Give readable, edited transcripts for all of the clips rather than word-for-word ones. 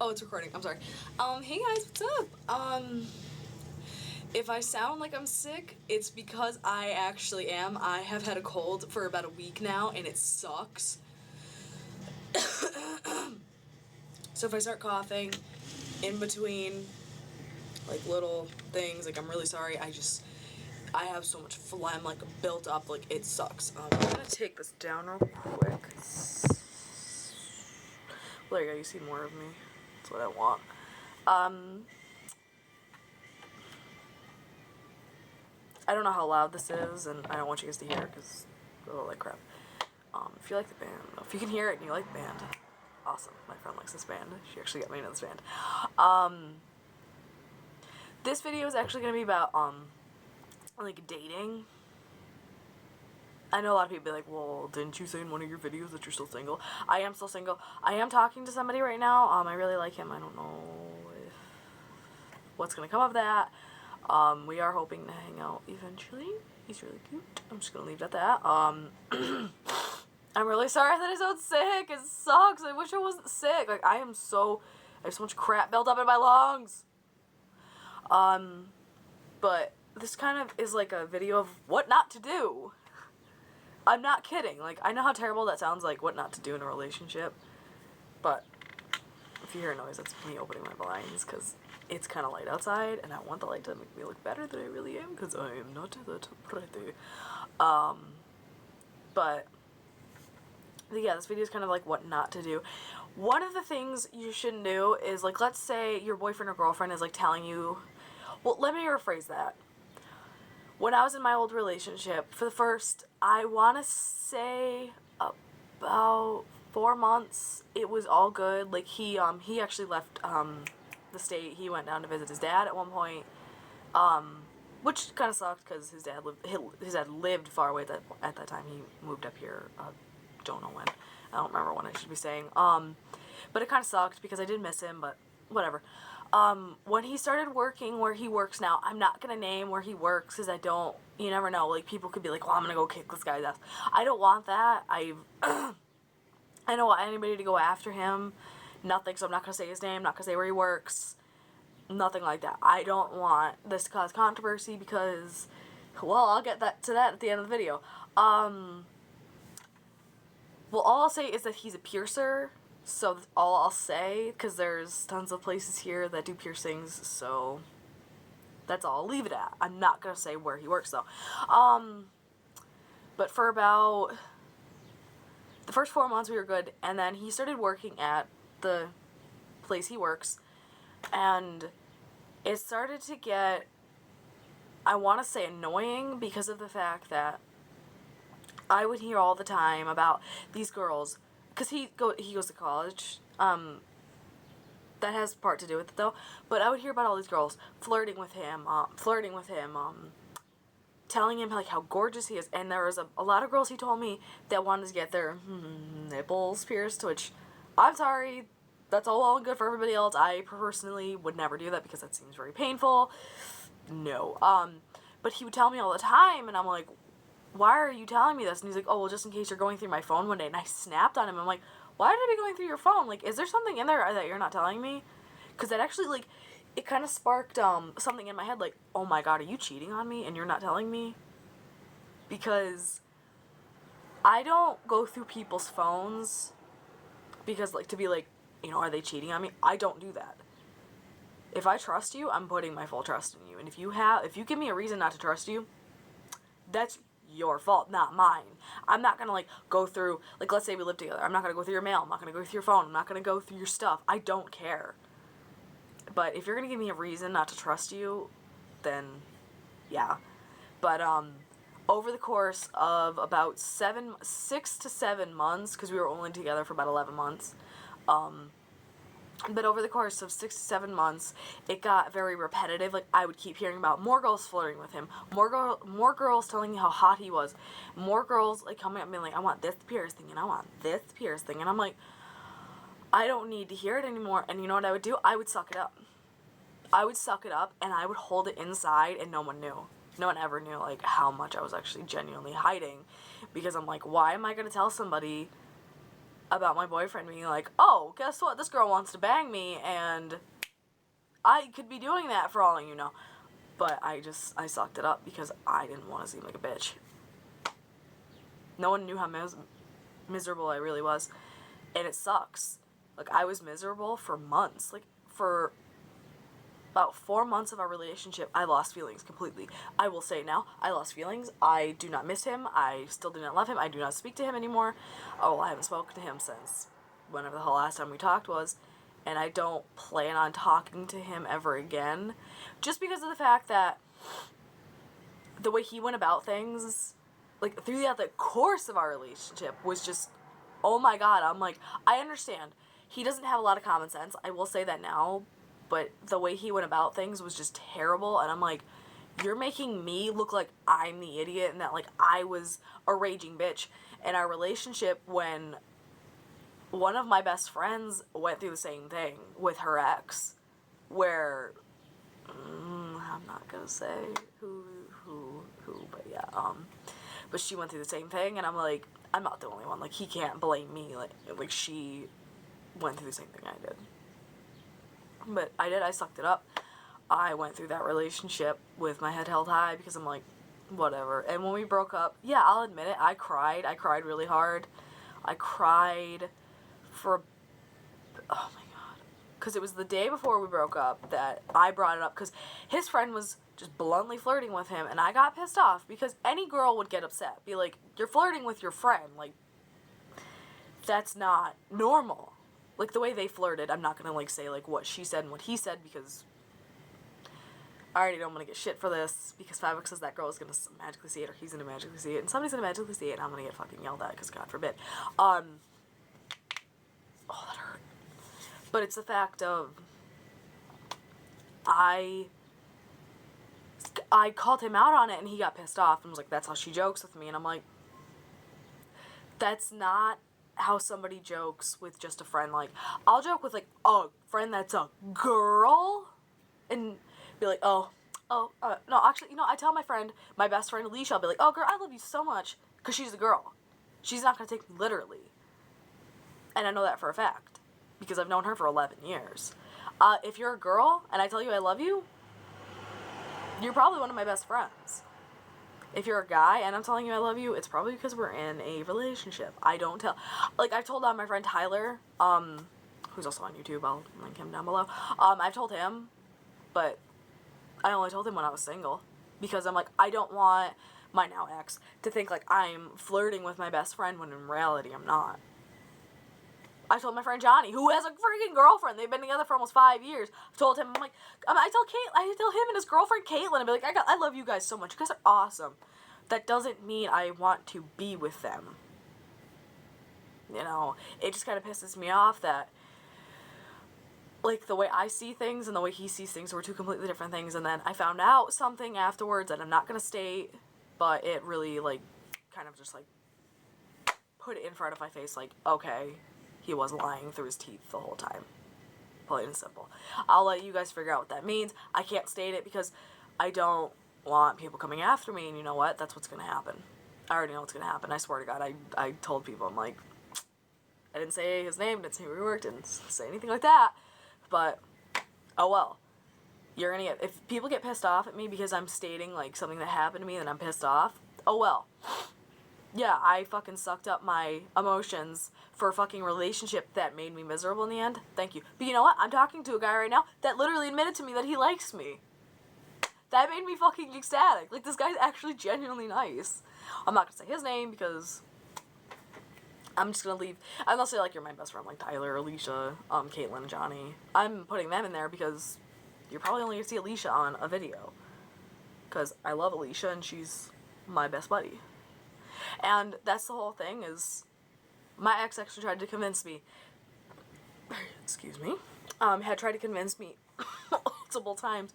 Oh, it's recording. I'm sorry. Hey guys, what's up? If I sound like I'm sick, it's because I actually am. I have had a cold for about a week now, and it sucks. So if I start coughing in between, like, little things, like, I'm really sorry. I have so much phlegm, like, built up, like, it sucks. I'm gonna take this down real quick. Well, there you go, you see more of me. That's what I want. I don't know how loud this is, and I don't want you guys to hear it, because it'll like crap. If you like the band, if you can hear it and you like the band, awesome. My friend likes this band. She actually got me into this band. This video is actually going to be about, like, dating. I know a lot of people be like, well, didn't you say in one of your videos that you're still single? I am still single. I am talking to somebody right now. I really like him. I don't know what's going to come of that. We are hoping to hang out eventually. He's really cute. I'm just going to leave it at that. I'm really sorry that I sound sick. It sucks. I wish I wasn't sick. Like, I have so much crap built up in my lungs. But this kind of is like a video of what not to do. I'm not kidding. Like, I know how terrible that sounds, like what not to do in a relationship. But if you hear a noise, that's me opening my blinds, because it's kind of light outside, and I want the light to make me look better than I really am, because I am not that pretty. But yeah, this video is kind of like what not to do. One of the things you shouldn't do is, like, let's say your boyfriend or girlfriend is, like, telling you, well, let me rephrase that. When I was in my old relationship, for the first, I want to say about 4 months, it was all good. Like, he actually left, the state. He went down to visit his dad at one point, which kind of sucked, because his dad lived far away at that time. He moved up here, don't know when. I don't remember when I should be saying. But it kind of sucked, because I did miss him, but whatever. When he started working where he works now, I'm not gonna name where he works, because you never know, like, people could be like, well, I'm gonna go kick this guy's ass. I don't want that. I don't want anybody to go after him. Nothing, so I'm not gonna say his name, not gonna say where he works. Nothing like that. I don't want this to cause controversy, because, well, I'll get to that at the end of the video. Well, all I'll say is that he's a piercer. So all I'll say, because there's tons of places here that do piercings, so that's all I'll leave it at. I'm not going to say where he works, though. But for about the first 4 months, we were good, and then he started working at the place he works, and it started to get, I want to say, annoying, because of the fact that I would hear all the time about these girls, because he goes to college, that has part to do with it, though, but I would hear about all these girls flirting with him, telling him, like, how gorgeous he is, and there was a lot of girls, he told me, that wanted to get their nipples pierced, which, I'm sorry, that's all well and good for everybody else. I personally would never do that, because that seems very painful. No. But he would tell me all the time, and I'm like, why are you telling me this? And he's like, oh, well, just in case you're going through my phone one day. And I snapped on him. I'm like, why did I be going through your phone? Like, is there something in there that you're not telling me? Because that actually, like, it kind of sparked something in my head, like, oh my god, are you cheating on me and you're not telling me? Because I don't go through people's phones because, like, to be like, you know, are they cheating on me? I don't do that. If I trust you, I'm putting my full trust in you. And if you give me a reason not to trust you, that's your fault, not mine. I'm not gonna, like, go through, like, let's say we live together. I'm not gonna go through your mail. I'm not gonna go through your phone. I'm not gonna go through your stuff. I don't care. But if you're gonna give me a reason not to trust you, then yeah. But over the course of about 6 to 7 months, because we were only together for about 11 months, but over the course of 6 to 7 months, it got very repetitive. Like, I would keep hearing about more girls flirting with him, more girls telling me how hot he was, more girls, like, coming up and being like, I want this piercing, and I want this piercing, and I'm like, I don't need to hear it anymore. And you know what I would do? I would suck it up. I would suck it up, and I would hold it inside, and no one knew. No one ever knew, like, how much I was actually genuinely hiding, because I'm like, why am I going to tell somebody about my boyfriend being like, oh, guess what? This girl wants to bang me, and I could be doing that for all you know. But I sucked it up because I didn't want to seem like a bitch. No one knew how miserable I really was. And it sucks. Like, I was miserable for months. Like, for about 4 months of our relationship, I lost feelings completely. I will say now, I lost feelings. I do not miss him. I still do not love him. I do not speak to him anymore. Oh, well, I haven't spoken to him since whenever the whole last time we talked was. And I don't plan on talking to him ever again. Just because of the fact that the way he went about things, like, throughout the course of our relationship was just, oh my god. I'm like, I understand. He doesn't have a lot of common sense. I will say that now. But the way he went about things was just terrible. And I'm like, you're making me look like I'm the idiot and that, like, I was a raging bitch. In our relationship, when one of my best friends went through the same thing with her ex, where, I'm not gonna say who, but yeah, but she went through the same thing, and I'm like, I'm not the only one. Like, he can't blame me. Like she went through the same thing I did. But I did. I sucked it up. I went through that relationship with my head held high because I'm like, whatever. And when we broke up, yeah, I'll admit it, I cried. I cried really hard. I cried for, oh my god. Because it was the day before we broke up that I brought it up because his friend was just bluntly flirting with him, and I got pissed off because any girl would get upset. Be like, you're flirting with your friend. Like, that's not normal. Like, the way they flirted, I'm not gonna, like, say, like, what she said and what he said, because I already don't want to get shit for this, because Favok says that girl is gonna magically see it, or he's gonna magically see it, and somebody's gonna magically see it, and I'm gonna get fucking yelled at, because God forbid. Oh, that hurt. But it's the fact of, I called him out on it, and he got pissed off, and was like, that's how she jokes with me, and I'm like, that's not how somebody jokes with just a friend. Like, I'll joke with, like, a friend that's a girl, and be like, no, actually, I tell my friend, my best friend Alicia, I'll be like, oh, girl, I love you so much, because she's a girl. She's not going to take me literally. And I know that for a fact, because I've known her for 11 years. If you're a girl, and I tell you I love you, you're probably one of my best friends. If you're a guy and I'm telling you I love you, it's probably because we're in a relationship. I don't tell. Like, I've told my friend Tyler, who's also on YouTube, I'll link him down below. I've told him, but I only told him when I was single. Because I'm like, I don't want my now ex to think like I'm flirting with my best friend when in reality I'm not. I told my friend Johnny, who has a freaking girlfriend. They've been together for almost 5 years. I've told him, I'm like, I tell him and his girlfriend Caitlin, I'd be like, I love you guys so much. You guys are awesome. That doesn't mean I want to be with them. You know, it just kind of pisses me off that, like, the way I see things and the way he sees things were two completely different things. And then I found out something afterwards that I'm not going to state, but it really, like, kind of just, like, put it in front of my face, like, okay, he was lying through his teeth the whole time. Plain and simple. I'll let you guys figure out what that means. I can't state it because I don't want people coming after me, and you know what? That's what's going to happen. I already know what's going to happen. I swear to God, I told people, I'm like, I didn't say his name, didn't say where he worked, didn't say anything like that, but, oh well. You're gonna get, if people get pissed off at me because I'm stating, like, something that happened to me and I'm pissed off, oh well. Yeah, I fucking sucked up my emotions for a fucking relationship that made me miserable in the end. Thank you. But you know what? I'm talking to a guy right now that literally admitted to me that he likes me. That made me fucking ecstatic. Like, this guy's actually genuinely nice. I'm not gonna say his name because I'm just gonna leave. I'm not say, like, you're my best friend, like Tyler, Alicia, Caitlin, Johnny. I'm putting them in there because you're probably only gonna see Alicia on a video. Because I love Alicia and she's my best buddy. And that's the whole thing, is my ex actually tried to convince me, excuse me, had tried to convince me multiple times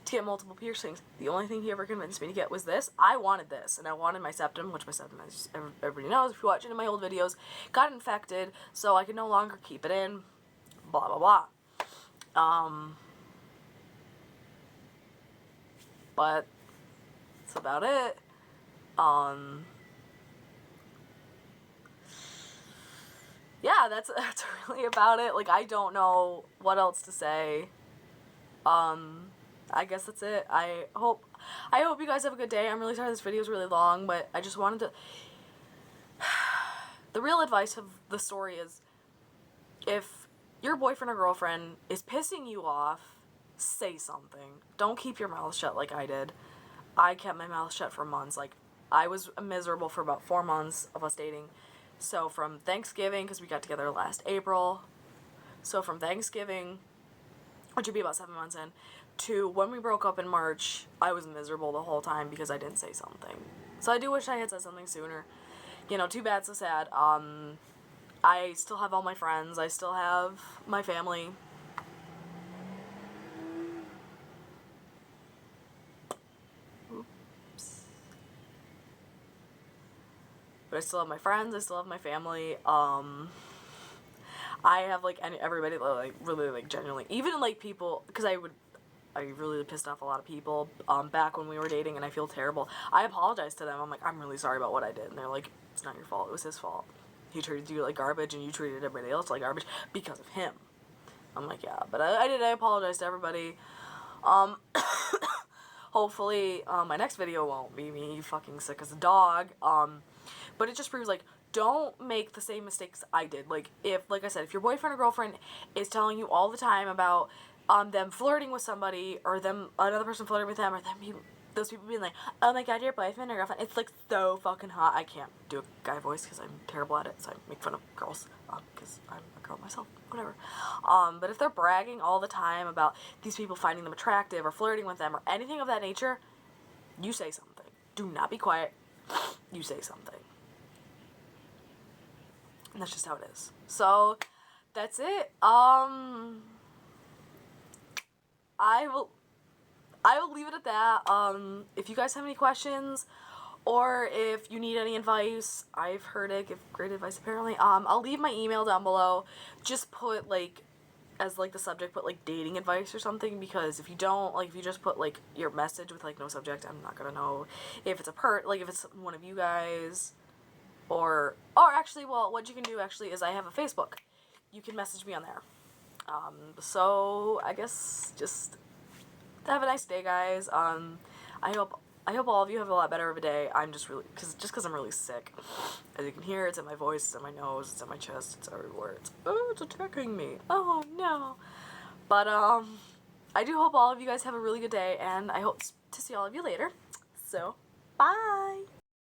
to get multiple piercings. The only thing he ever convinced me to get was this. I wanted this, and I wanted my septum, which my septum, as everybody knows, if you watch any of my old videos, got infected, so I could no longer keep it in, blah, blah, blah. But that's about it. yeah, that's really about it. Like, I don't know what else to say. I guess that's it. I hope you guys have a good day. I'm really sorry this video is really long, but I just wanted to. The real advice of the story is, if your boyfriend or girlfriend is pissing you off, say something. Don't keep your mouth shut like I did. I kept my mouth shut for months. Like, I was miserable for about 4 months of us dating. So from Thanksgiving, because we got together last April, so from Thanksgiving, which would be about 7 months in, to when we broke up in March, I was miserable the whole time because I didn't say something. So I do wish I had said something sooner. You know, too bad, so sad. I still have all my friends. I still have my family. Oops. But I still have my friends. I still have my family. I have, like, everybody, like, really, like, genuinely, even, like, people, because I really pissed off a lot of people, back when we were dating, and I feel terrible. I apologized to them. I'm like, I'm really sorry about what I did. And they're like, it's not your fault. It was his fault. He treated you like garbage, and you treated everybody else like garbage because of him. I'm like, yeah, but I apologize to everybody. Hopefully, my next video won't be me fucking sick as a dog. But it just proves, like, don't make the same mistakes I did. Like, like I said, if your boyfriend or girlfriend is telling you all the time about them flirting with somebody, or another person flirting with them, or those people being like, oh my god, your boyfriend or girlfriend, it's, like, so fucking hot. I can't do a guy voice because I'm terrible at it, so I make fun of girls, because I'm a girl myself, whatever. But if they're bragging all the time about these people finding them attractive, or flirting with them, or anything of that nature, you say something. Do not be quiet. You say something. And that's just how it is. So, that's it. I will leave it at that. If you guys have any questions, or if you need any advice, I've heard it, give great advice apparently. I'll leave my email down below. Just put, like, as, like, the subject, put, like, dating advice or something, because if you don't, like, if you just put, like, your message with, like, no subject, I'm not gonna know if it's if it's one of you guys, or actually, well, what you can do, actually, is I have a Facebook. You can message me on there. So, I guess, just have a nice day, guys. I hope all of you have a lot better of a day. I'm just really, because I'm really sick. As you can hear, it's in my voice, it's in my nose, it's in my chest, it's everywhere. It's attacking me. Oh, no. But, I do hope all of you guys have a really good day, and I hope to see all of you later. So, bye!